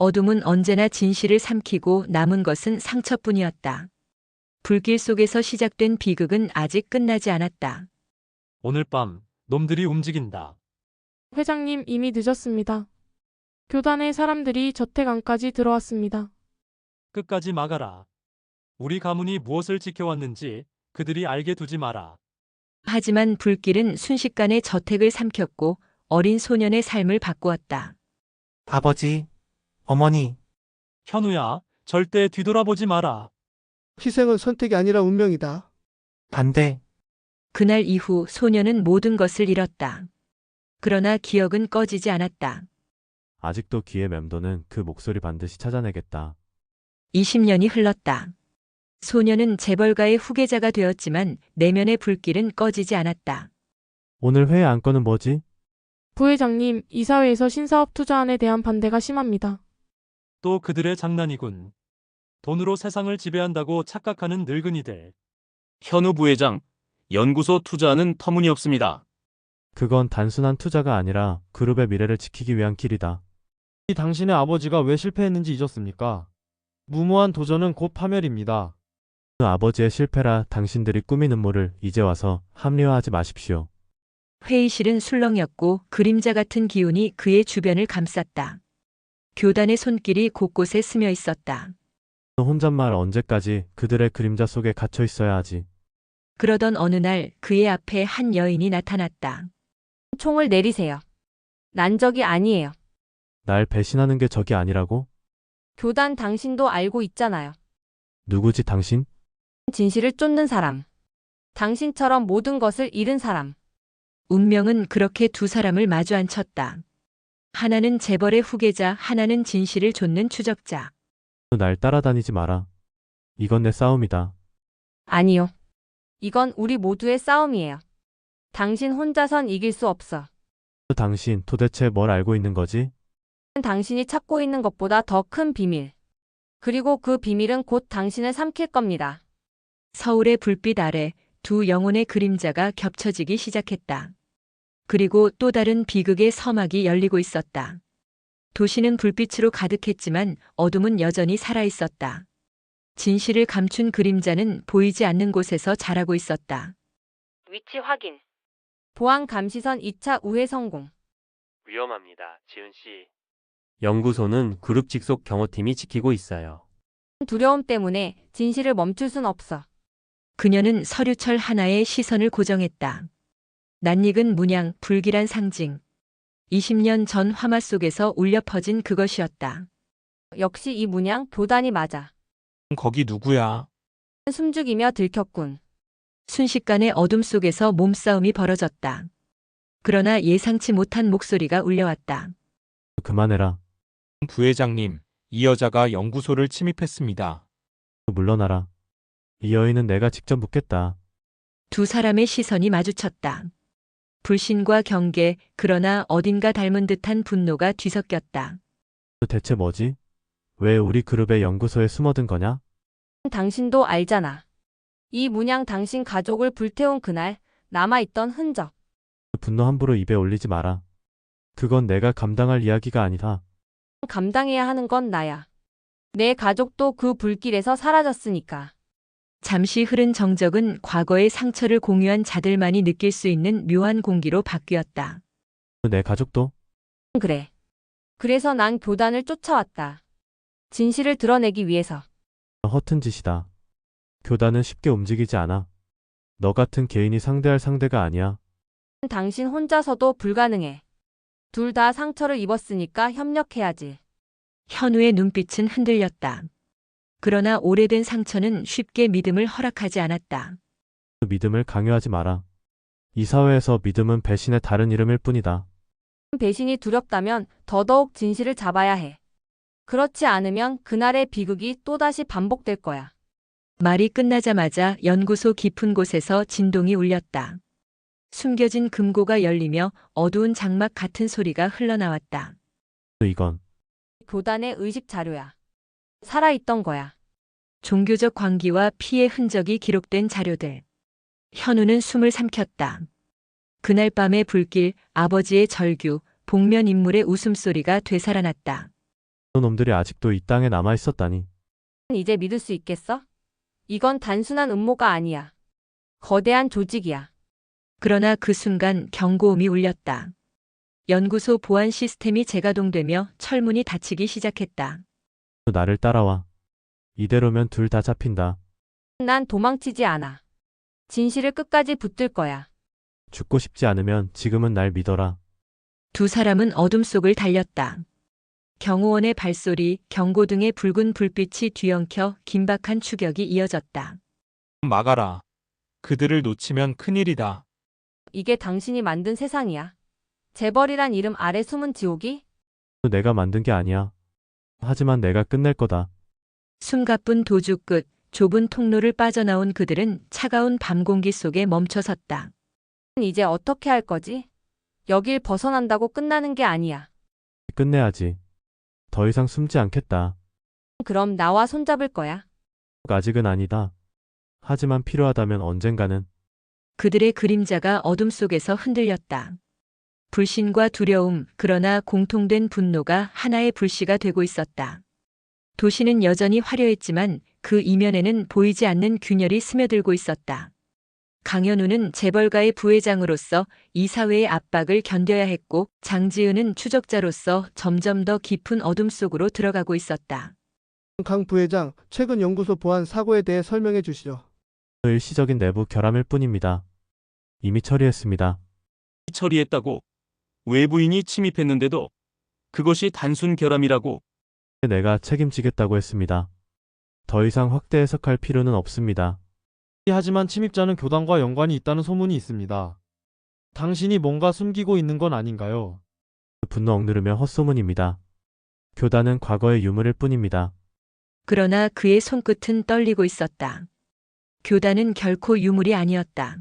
어둠은 언제나 진실을 삼키고 남은 것은 상처뿐이었다. 불길 속에서 시작된 비극은 아직 끝나지 않았다. 오늘 밤 놈들이 움직인다. 회장님, 이미 늦었습니다. 교단의 사람들이 저택 안까지 들어왔습니다. 끝까지 막아라. 우리 가문이 무엇을 지켜왔는지 그들이 알게 두지 마라. 하지만 불길은 순식간에 저택을 삼켰고 어린 소년의 삶을 바꾸었다. 아버지, 어머니, 현우야, 절대 뒤돌아보지 마라. 희생은 선택이 아니라 운명이다. 반대. 그날 이후 소년은 모든 것을 잃었다. 그러나 기억은 꺼지지 않았다. 아직도 귀에 맴도는 그 목소리 반드시 찾아내겠다. 20년이 흘렀다. 소년은 재벌가의 후계자가 되었지만 내면의 불길은 꺼지지 않았다. 오늘 회의 안건은 뭐지? 부회장님, 이사회에서 신사업 투자안에 대한 반대가 심합니다. 또 그들의 장난이군. 돈으로 세상을 지배한다고 착각하는 늙은이들. 현우 부회장, 연구소 투자는 터무니없습니다. 그건 단순한 투자가 아니라 그룹의 미래를 지키기 위한 길이다. 당신의 아버지가 왜 실패했는지 잊었습니까? 무모한 도전은 곧 파멸입니다. 그 아버지의 실패라 당신들이 꾸미는 물을 이제 와서 합리화하지 마십시오. 회의실은 술렁였고 그림자 같은 기운이 그의 주변을 감쌌다. 교단의 손길이 곳곳에 스며 있었다. 혼잣말 언제까지 그들의 그림자 속에 갇혀 있어야 하지. 그러던 어느 날 그의 앞에 한 여인이 나타났다. 총을 내리세요. 난 적이 아니에요. 날 배신하는 게 적이 아니라고? 교단 당신도 알고 있잖아요. 누구지 당신? 진실을 쫓는 사람. 당신처럼 모든 것을 잃은 사람. 운명은 그렇게 두 사람을 마주 앉혔다. 하나는 재벌의 후계자, 하나는 진실을 좇는 추적자. 날 따라다니지 마라. 이건 내 싸움이다. 아니요. 이건 우리 모두의 싸움이에요. 당신 혼자선 이길 수 없어. 당신 도대체 뭘 알고 있는 거지? 당신이 찾고 있는 것보다 더 큰 비밀. 그리고 그 비밀은 곧 당신을 삼킬 겁니다. 서울의 불빛 아래 두 영혼의 그림자가 겹쳐지기 시작했다. 그리고 또 다른 비극의 서막이 열리고 있었다. 도시는 불빛으로 가득했지만 어둠은 여전히 살아있었다. 진실을 감춘 그림자는 보이지 않는 곳에서 자라고 있었다. 위치 확인. 보안 감시선 2차 우회 성공. 위험합니다, 지은 씨. 연구소는 그룹 직속 경호팀이 지키고 있어요. 두려움 때문에 진실을 멈출 순 없어. 그녀는 서류철 하나에 시선을 고정했다. 낯익은 문양, 불길한 상징. 20년 전 화마 속에서 울려 퍼진 그것이었다. 역시 이 문양 교단이 맞아. 거기 누구야? 숨죽이며 들켰군. 순식간에 어둠 속에서 몸싸움이 벌어졌다. 그러나 예상치 못한 목소리가 울려왔다. 그만해라. 부회장님, 이 여자가 연구소를 침입했습니다. 물러나라. 이 여인은 내가 직접 묻겠다. 두 사람의 시선이 마주쳤다. 불신과 경계, 그러나 어딘가 닮은 듯한 분노가 뒤섞였다. 대체 뭐지? 왜 우리 그룹의 연구소에 숨어든 거냐? 당신도 알잖아. 이 문양 당신 가족을 불태운 그날 남아있던 흔적. 분노 함부로 입에 올리지 마라. 그건 내가 감당할 이야기가 아니다. 감당해야 하는 건 나야. 내 가족도 그 불길에서 사라졌으니까. 잠시 흐른 정적은 과거의 상처를 공유한 자들만이 느낄 수 있는 묘한 공기로 바뀌었다. 내 가족도? 그래. 그래서 난 교단을 쫓아왔다. 진실을 드러내기 위해서. 허튼 짓이다. 교단은 쉽게 움직이지 않아. 너 같은 개인이 상대할 상대가 아니야. 당신 혼자서도 불가능해. 둘 다 상처를 입었으니까 협력해야지. 현우의 눈빛은 흔들렸다. 그러나 오래된 상처는 쉽게 믿음을 허락하지 않았다. 믿음을 강요하지 마라. 이 사회에서 믿음은 배신의 다른 이름일 뿐이다. 배신이 두렵다면 더더욱 진실을 잡아야 해. 그렇지 않으면 그날의 비극이 또다시 반복될 거야. 말이 끝나자마자 연구소 깊은 곳에서 진동이 울렸다. 숨겨진 금고가 열리며 어두운 장막 같은 소리가 흘러나왔다. 이건 교단의 의식 자료야. 살아있던 거야. 종교적 광기와 피의 흔적이 기록된 자료들. 현우는 숨을 삼켰다. 그날 밤의 불길, 아버지의 절규, 복면 인물의 웃음소리가 되살아났다. 놈들이 아직도 이 땅에 남아 있었다니. 이제 믿을 수 있겠어? 이건 단순한 음모가 아니야. 거대한 조직이야. 그러나 그 순간 경고음이 울렸다. 연구소 보안 시스템이 재가동되며 철문이 닫히기 시작했다. 나를 따라와. 이대로면 둘 다 잡힌다. 난 도망치지 않아. 진실을 끝까지 붙들 거야. 죽고 싶지 않으면 지금은 날 믿어라. 두 사람은 어둠 속을 달렸다. 경호원의 발소리, 경고등의 붉은 불빛이 뒤엉켜 긴박한 추격이 이어졌다. 막아라. 그들을 놓치면 큰일이다. 이게 당신이 만든 세상이야. 재벌이란 이름 아래 숨은 지옥이? 내가 만든 게 아니야. 하지만 내가 끝낼 거다. 숨가쁜 도주 끝 좁은 통로를 빠져나온 그들은 차가운 밤 공기 속에 멈춰섰다. 이제 어떻게 할 거지? 여길 벗어난다고 끝나는 게 아니야. 끝내야지. 더 이상 숨지 않겠다. 그럼 나와 손잡을 거야. 아직은 아니다. 하지만 필요하다면 언젠가는. 그들의 그림자가 어둠 속에서 흔들렸다. 불신과 두려움, 그러나 공통된 분노가 하나의 불씨가 되고 있었다. 도시는 여전히 화려했지만 그 이면에는 보이지 않는 균열이 스며들고 있었다. 강현우는 재벌가의 부회장으로서 이 사회의 압박을 견뎌야 했고 장지은은 추적자로서 점점 더 깊은 어둠 속으로 들어가고 있었다. 강 부회장, 최근 연구소 보안 사고에 대해 설명해 주시죠. 일시적인 내부 결함일 뿐입니다. 이미 처리했습니다. 처리했다고. 외부인이 침입했는데도 그것이 단순 결함이라고. 내가 책임지겠다고 했습니다. 더 이상 확대 해석할 필요는 없습니다. 하지만 침입자는 교단과 연관이 있다는 소문이 있습니다. 당신이 뭔가 숨기고 있는 건 아닌가요? 분노 억누르며 헛소문입니다. 교단은 과거의 유물일 뿐입니다. 그러나 그의 손끝은 떨리고 있었다. 교단은 결코 유물이 아니었다.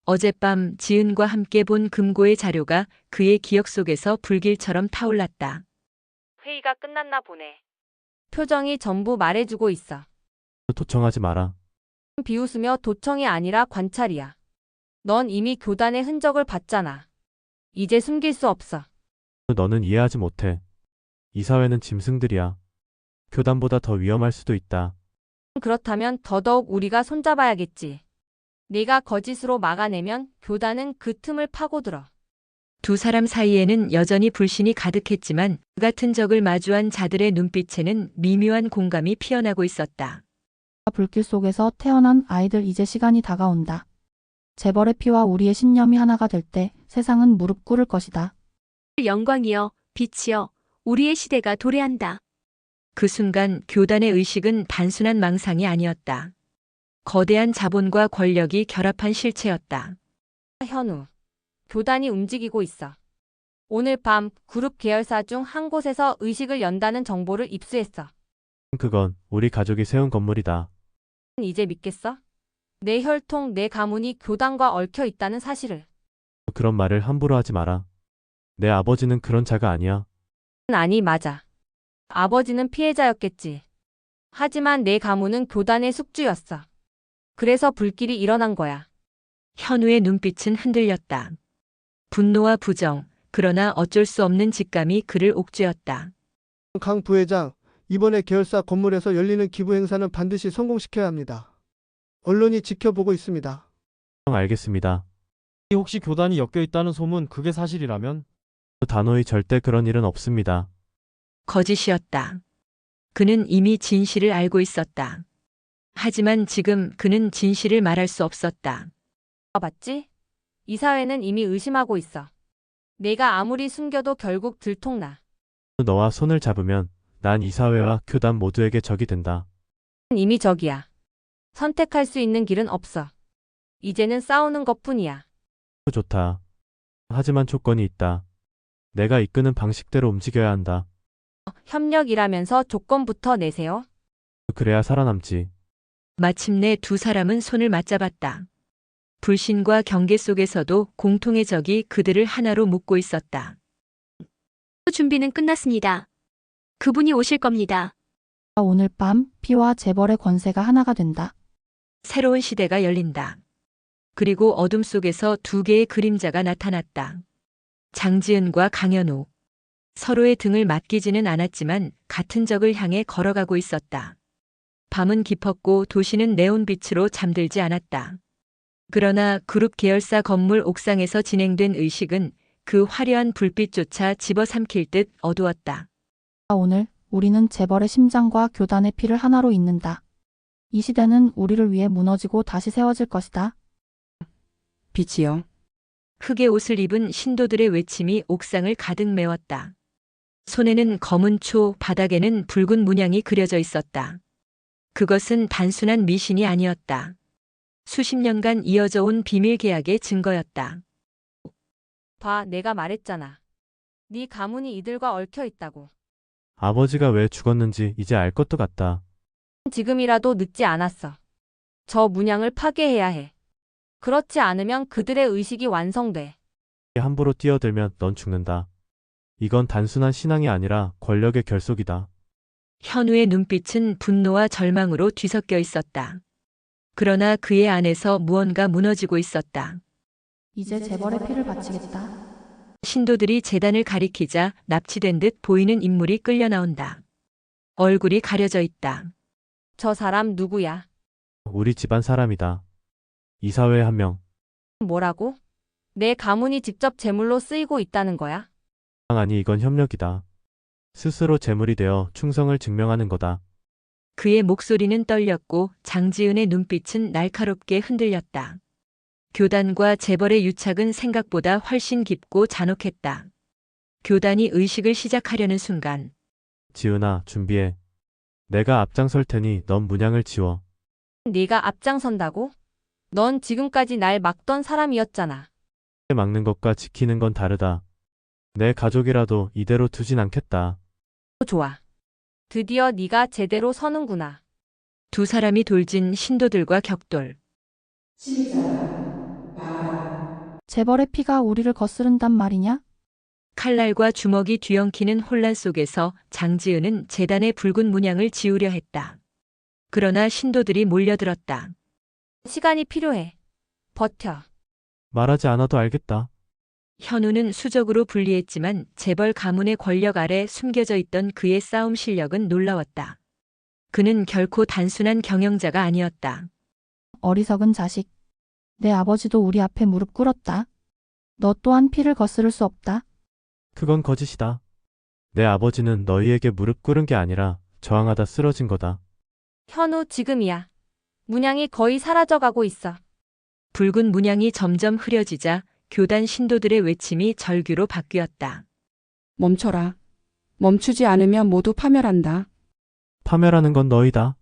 어젯밤 지은과 함께 본 금고의 자료가 그의 기억 속에서 불길처럼 타올랐다. 회의가 끝났나 보네. 표정이 전부 말해주고 있어. 도청하지 마라. 비웃으며 도청이 아니라 관찰이야. 넌 이미 교단의 흔적을 봤잖아. 이제 숨길 수 없어. 너는 이해하지 못해. 이 사회는 짐승들이야. 교단보다 더 위험할 수도 있다. 그렇다면 더더욱 우리가 손잡아야겠지. 네가 거짓으로 막아내면 교단은 그 틈을 파고들어. 두 사람 사이에는 여전히 불신이 가득했지만 그 같은 적을 마주한 자들의 눈빛에는 미묘한 공감이 피어나고 있었다. 불길 속에서 태어난 아이들, 이제 시간이 다가온다. 재벌의 피와 우리의 신념이 하나가 될 때 세상은 무릎 꿇을 것이다. 영광이여, 빛이여, 우리의 시대가 도래한다. 그 순간 교단의 의식은 단순한 망상이 아니었다. 거대한 자본과 권력이 결합한 실체였다. 현우, 교단이 움직이고 있어. 오늘 밤 그룹 계열사 중 한 곳에서 의식을 연다는 정보를 입수했어. 그건 우리 가족이 세운 건물이다. 이제 믿겠어? 내 혈통, 내 가문이 교단과 얽혀 있다는 사실을. 그런 말을 함부로 하지 마라. 내 아버지는 그런 자가 아니야. 아니, 맞아. 아버지는 피해자였겠지. 하지만 내 가문은 교단의 숙주였어. 그래서 불길이 일어난 거야. 현우의 눈빛은 흔들렸다. 분노와 부정, 그러나 어쩔 수 없는 직감이 그를 옥죄었다. 강 부회장, 이번에 계열사 건물에서 열리는 기부 행사는 반드시 성공시켜야 합니다. 언론이 지켜보고 있습니다. 알겠습니다. 혹시 교단이 엮여 있다는 소문, 그게 사실이라면? 단호히 절대 그런 일은 없습니다. 거짓이었다. 그는 이미 진실을 알고 있었다. 하지만 지금 그는 진실을 말할 수 없었다. 맞지? 이 사회는 이미 의심하고 있어. 내가 아무리 숨겨도 결국 들통나. 너와 손을 잡으면 난 이 사회와 교단 모두에게 적이 된다. 이미 적이야. 선택할 수 있는 길은 없어. 이제는 싸우는 것뿐이야. 좋다. 하지만 조건이 있다. 내가 이끄는 방식대로 움직여야 한다. 협력이라면서 조건부터 내세요? 그래야 살아남지. 마침내 두 사람은 손을 맞잡았다. 불신과 경계 속에서도 공통의 적이 그들을 하나로 묶고 있었다. 준비는 끝났습니다. 그분이 오실 겁니다. 오늘 밤 피와 재벌의 권세가 하나가 된다. 새로운 시대가 열린다. 그리고 어둠 속에서 두 개의 그림자가 나타났다. 장지은과 강현우. 서로의 등을 맡기지는 않았지만 같은 적을 향해 걸어가고 있었다. 밤은 깊었고 도시는 네온빛으로 잠들지 않았다. 그러나 그룹 계열사 건물 옥상에서 진행된 의식은 그 화려한 불빛조차 집어삼킬 듯 어두웠다. 오늘 우리는 재벌의 심장과 교단의 피를 하나로 잇는다. 이 시대는 우리를 위해 무너지고 다시 세워질 것이다. 빛이요. 흑의 옷을 입은 신도들의 외침이 옥상을 가득 메웠다. 손에는 검은 초, 바닥에는 붉은 문양이 그려져 있었다. 그것은 단순한 미신이 아니었다. 수십 년간 이어져 온 비밀 계약의 증거였다. 봐, 내가 말했잖아. 네 가문이 이들과 얽혀 있다고. 아버지가 왜 죽었는지 이제 알 것도 같다. 지금이라도 늦지 않았어. 저 문양을 파괴해야 해. 그렇지 않으면 그들의 의식이 완성돼. 함부로 뛰어들면 넌 죽는다. 이건 단순한 신앙이 아니라 권력의 결속이다. 현우의 눈빛은 분노와 절망으로 뒤섞여 있었다. 그러나 그의 안에서 무언가 무너지고 있었다. 이제 재벌의 피를 바치겠다. 신도들이 제단을 가리키자 납치된 듯 보이는 인물이 끌려 나온다. 얼굴이 가려져 있다. 저 사람 누구야? 우리 집안 사람이다. 이사회의 한 명. 뭐라고? 내 가문이 직접 제물로 쓰이고 있다는 거야? 아니, 이건 협력이다. 스스로 제물이 되어 충성을 증명하는 거다. 그의 목소리는 떨렸고 장지은의 눈빛은 날카롭게 흔들렸다. 교단과 재벌의 유착은 생각보다 훨씬 깊고 잔혹했다. 교단이 의식을 시작하려는 순간 지은아, 준비해. 내가 앞장설 테니 넌 문양을 지워. 네가 앞장선다고? 넌 지금까지 날 막던 사람이었잖아. 막는 것과 지키는 건 다르다. 내 가족이라도 이대로 두진 않겠다. 좋아. 드디어 네가 제대로 서는구나. 두 사람이 돌진 신도들과 격돌. 재벌의 피가 우리를 거스른단 말이냐? 칼날과 주먹이 뒤엉키는 혼란 속에서 장지은은 제단의 붉은 문양을 지우려 했다. 그러나 신도들이 몰려들었다. 시간이 필요해. 버텨. 말하지 않아도 알겠다. 현우는 수적으로 불리했지만 재벌 가문의 권력 아래 숨겨져 있던 그의 싸움 실력은 놀라웠다. 그는 결코 단순한 경영자가 아니었다. 어리석은 자식. 내 아버지도 우리 앞에 무릎 꿇었다. 너 또한 피를 거스를 수 없다. 그건 거짓이다. 내 아버지는 너희에게 무릎 꿇은 게 아니라 저항하다 쓰러진 거다. 현우, 지금이야. 문양이 거의 사라져가고 있어. 붉은 문양이 점점 흐려지자 교단 신도들의 외침이 절규로 바뀌었다. 멈춰라. 멈추지 않으면 모두 파멸한다. 파멸하는 건 너희다.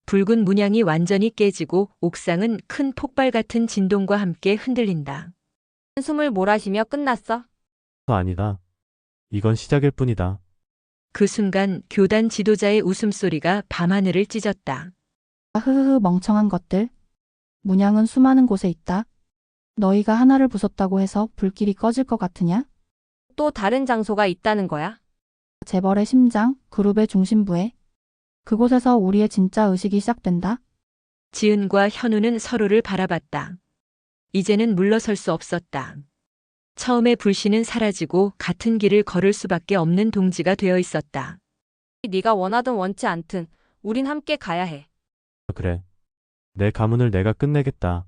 붉은 문양이 완전히 깨지고 옥상은 큰 폭발 같은 진동과 함께 흔들린다. 숨을 몰아쉬며 끝났어. 아니다. 이건 시작일 뿐이다. 그 순간 교단 지도자의 웃음소리가 밤하늘을 찢었다. 흐흐흐 멍청한 것들. 문양은 수많은 곳에 있다. 너희가 하나를 부쉈다고 해서 불길이 꺼질 것 같으냐? 또 다른 장소가 있다는 거야? 재벌의 심장, 그룹의 중심부에. 그곳에서 우리의 진짜 의식이 시작된다. 지은과 현우는 서로를 바라봤다. 이제는 물러설 수 없었다. 처음의 불신은 사라지고 같은 길을 걸을 수밖에 없는 동지가 되어 있었다. 네가 원하든 원치 않든 우린 함께 가야 해. 그래. 내 가문을 내가 끝내겠다.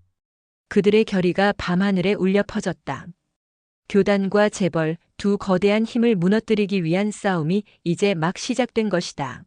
그들의 결의가 밤하늘에 울려 퍼졌다. 교단과 재벌, 두 거대한 힘을 무너뜨리기 위한 싸움이 이제 막 시작된 것이다.